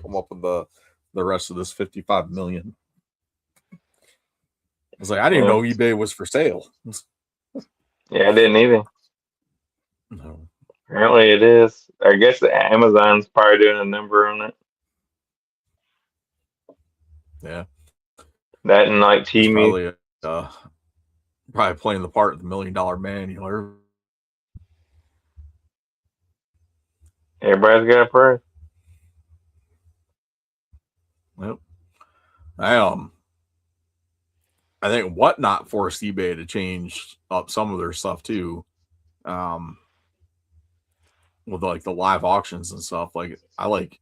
come up with the rest of this 55 million. I was like, I didn't Yeah. know eBay was for sale. Yeah, I didn't either. No. Apparently it is. I guess Amazon's probably doing a number on it. Yeah. That and like It's Team. probably playing the part of the $1 Million Man. You know, Everybody's got a price. yep. I think Whatnot forced eBay to change up some of their stuff too. With like the live auctions and stuff. Like I like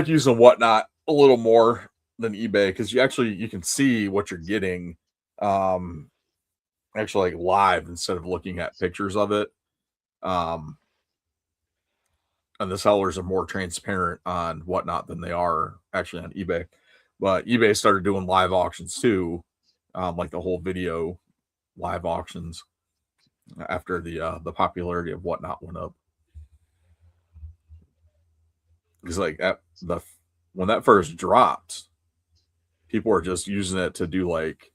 using Whatnot a little more than eBay because you can see what you're getting actually like live instead of looking at pictures of it. And the sellers are more transparent on Whatnot than they are actually on eBay. But eBay started doing live auctions too, like the whole video live auctions after the popularity of Whatnot went up. Because like when that first dropped, people were just using it to do like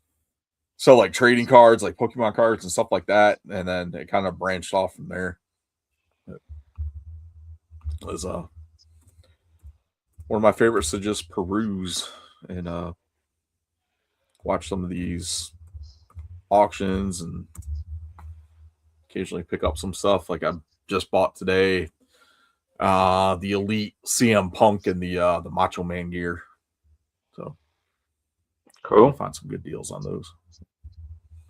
trading cards, like Pokemon cards and stuff like that, and then it kind of branched off from there. It was one of my favorites to just peruse and watch some of these auctions and occasionally pick up some stuff. Like I just bought today the Elite CM Punk and the Macho Man gear. So Cool. I'll find some good deals on those.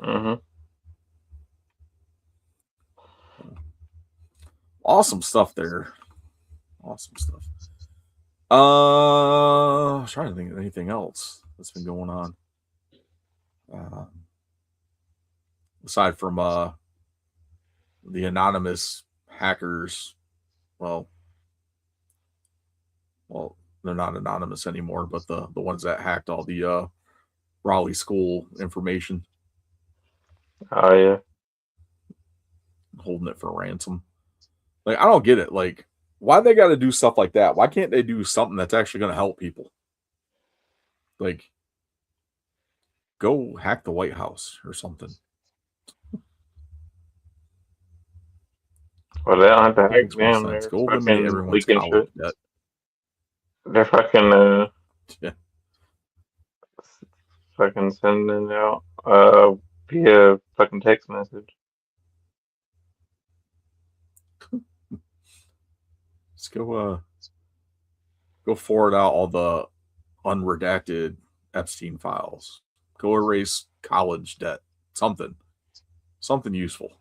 Mm-hmm. Awesome stuff there. Awesome stuff. I was trying to think of anything else that's been going on. Aside from the anonymous hackers, well, they're not anonymous anymore, but the ones that hacked all the Raleigh school information, Oh yeah. holding it for ransom. Like I don't get it. Like why they got to do stuff like that? Why can't they do something that's actually going to help people? Like go hack the White House or something. Well, they don't have to hack Makes more them. sense. They're Go eliminate fucking everyone's leaking college shit. debt. They're fucking Yeah. fucking sending out via fucking text message. Let's go forward out all the unredacted Epstein files. Go erase college debt. Something useful.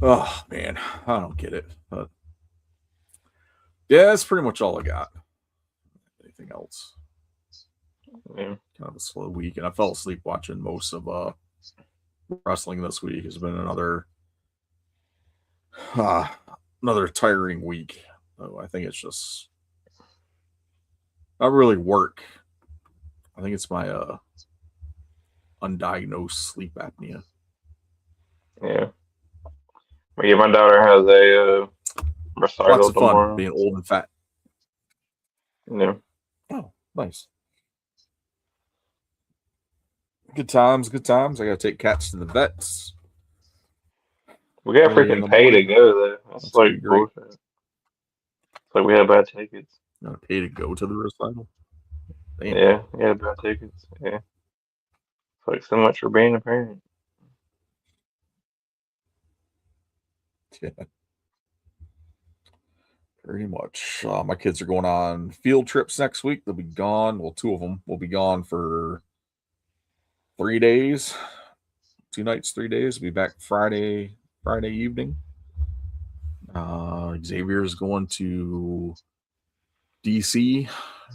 Oh man, I don't get it. But yeah, that's pretty much all I got. Anything else? Yeah. Kind of a slow week, and I fell asleep watching most of wrestling this week. Has been another tiring week. So I think it's just not really work. I think it's my undiagnosed sleep apnea. Yeah. But yeah, my daughter has a Lots recital of fun tomorrow. being old and fat. Yeah. Oh, nice. Good times, good times. I gotta take cats to the vets. We got Early in freaking the pay to morning. go there. That's gonna be like great. bullshit. It's like we had bad tickets. You gotta pay to go to the recital. Damn. Yeah, we had bad tickets. Yeah. It's like so much for being a parent. Yeah. Pretty much. My kids are going on field trips next week. They'll be gone. Well, two of them will be gone for 3 days. 2 nights, 3 days. Be back Friday evening. Xavier's going to DC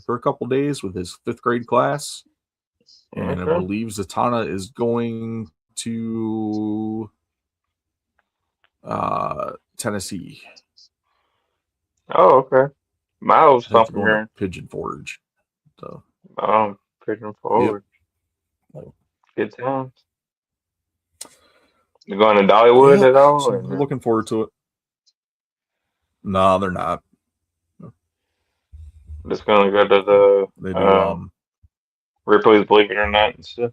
for a couple days with his 5th grade class. And I Okay. believe Zatanna is going to Tennessee. Oh, okay. Miles I think from they're going here. to Pigeon Forge. So Oh, pushing forward. Yep. Good times. You going to Dollywood Yep, at all? so Or we're no? looking forward to it. No, they're not. Just gonna go to the They do. Ripley's Believe It or Not and stuff.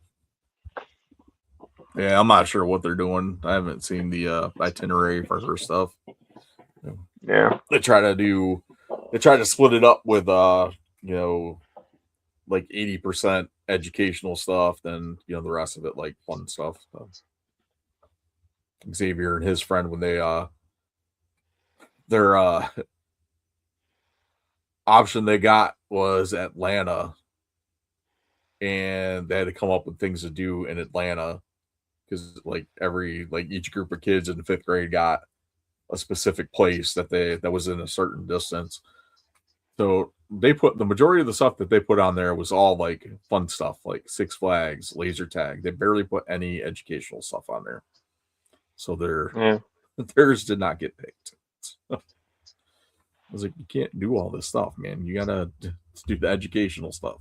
Yeah, I'm not sure what they're doing. I haven't seen the itinerary for her stuff. Yeah. They try to split it up with like 80% educational stuff, then the rest of it like fun stuff. So Xavier and his friend, when their option they got was Atlanta, and they had to come up with things to do in Atlanta because each group of kids in the 5th grade got a specific place that was in a certain distance. So they put the majority of the stuff that they put on there was all like fun stuff, like Six Flags, laser tag. They barely put any educational stuff on there. So theirs did not get picked. I was like, you can't do all this stuff, man. You gotta do the educational stuff,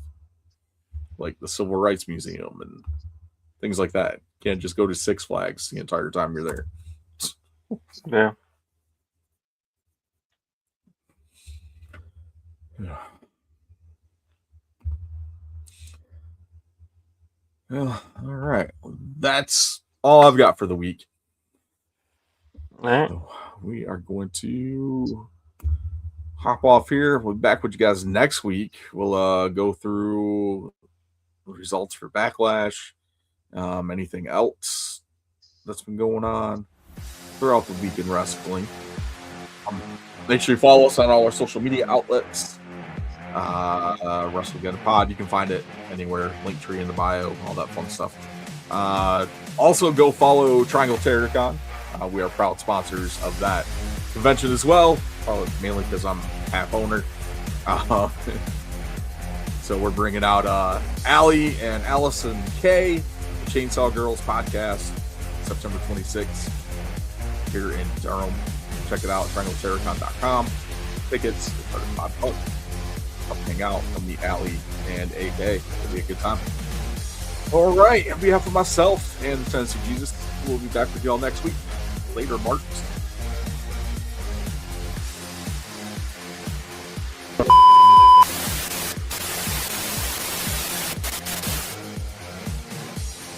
like the Civil Rights Museum and things like that. You can't just go to Six Flags the entire time you're there. Yeah. Yeah. Well, all right. That's all I've got for the week. All right. So we are going to hop off here. We'll be back with you guys next week. We'll go through the results for Backlash, anything else that's been going on throughout the week in wrestling. Make sure you follow us on all our social media outlets. Wrestle Together Pod. You can find it anywhere. Linktree in the bio, all that fun stuff. Also, go follow Triangle Terracon. We are proud sponsors of that convention as well. Probably mainly because I'm half owner. So we're bringing out Allie and Allison K, the Chainsaw Girls podcast, September 26th here in Durham. Check it out, triangleterracon.com. Tickets, $5. Come hang out, come meet Allie and AK. It'll be a good time. All right, on behalf of myself and the Tennessee Jesus, we'll be back with y'all next week. Later, Marks.